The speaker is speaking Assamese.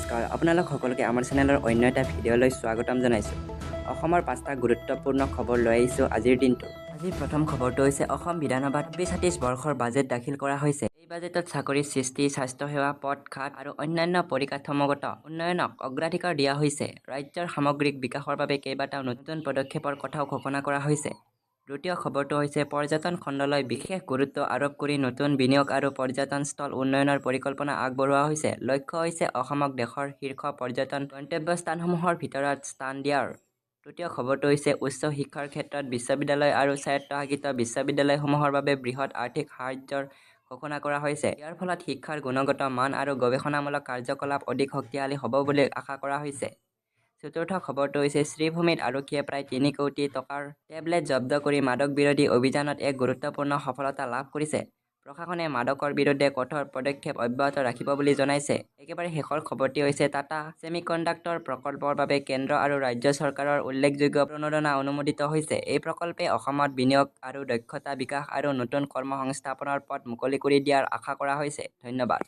নমস্কাৰ, আপোনালোক সকলোকে আমাৰ চেনেলৰ অন্য এটা ভিডিঅ'লৈ স্বাগতম জনাইছোঁ। অসমৰ 5টা গুৰুত্বপূৰ্ণ খবৰ লৈ আহিছোঁ আজিৰ দিনটো। আজিৰ প্ৰথম খবৰটো হৈছে অসম বিধানসভাত ২৬-২৭ বৰ্ষৰ বাজেট দাখিল কৰা হৈছে। এই বাজেটত চাকৰি সৃষ্টি, স্বাস্থ্যসেৱা, পথ ঘাট আৰু অন্যান্য পৰিকাঠামোগত উন্নয়নক অগ্ৰাধিকাৰ দিয়া হৈছে। ৰাজ্যৰ সামগ্ৰিক বিকাশৰ বাবে কেইবাটাও নতুন পদক্ষেপৰ কথাও ঘোষণা কৰা হৈছে। দ্বিতীয় খবৰটো হৈছে পৰ্যটন খণ্ডলৈ বিশেষ গুৰুত্ব আৰোপ কৰি নতুন বিনিয়োগ আৰু পৰ্যটনস্থল উন্নয়নৰ পৰিকল্পনা আগবঢ়োৱা হৈছে। লক্ষ্য হৈছে অসমক দেশৰ শীৰ্ষ পৰ্যটন গন্তব্যস্থানসমূহৰ ভিতৰত স্থান দিয়াৰ। তৃতীয় খবৰটো হৈছে উচ্চ শিক্ষাৰ ক্ষেত্ৰত বিশ্ববিদ্যালয় আৰু স্বায়ত্তশাসিত বিশ্ববিদ্যালয়সমূহৰ বাবে বৃহৎ আৰ্থিক সাহায্যৰ ঘোষণা কৰা হৈছে। ইয়াৰ ফলত শিক্ষাৰ গুণগত মান আৰু গৱেষণামূলক কাৰ্যকলাপ অধিক শক্তিশালী হ'ব বুলি আশা কৰা হৈছে। চতুৰ্থ খবৰটো হৈছে শ্ৰীভূমিত আৰক্ষীয়ে প্ৰায় ৩ কোটি টকাৰ টেবলেট জব্দ কৰি মাদক বিৰোধী অভিযানত এক গুৰুত্বপূৰ্ণ সফলতা লাভ কৰিছে। প্ৰশাসনে মাদকৰ বিৰুদ্ধে কঠোৰ পদক্ষেপ অব্যাহত ৰাখিব বুলি জনাইছে। একেবাৰে শেষৰ খবৰটি হৈছে টাটা ছেমিকণ্ডাক্টৰ প্ৰকল্পৰ বাবে কেন্দ্ৰ আৰু ৰাজ্য চৰকাৰৰ উল্লেখযোগ্য প্ৰণোদনা অনুমোদিত হৈছে। এই প্ৰকল্পে অসমত বিনিয়োগ আৰু দক্ষতা বিকাশ আৰু নতুন কৰ্মসংস্থাপনৰ পথ মুকলি কৰি দিয়াৰ আশা কৰা হৈছে। ধন্যবাদ।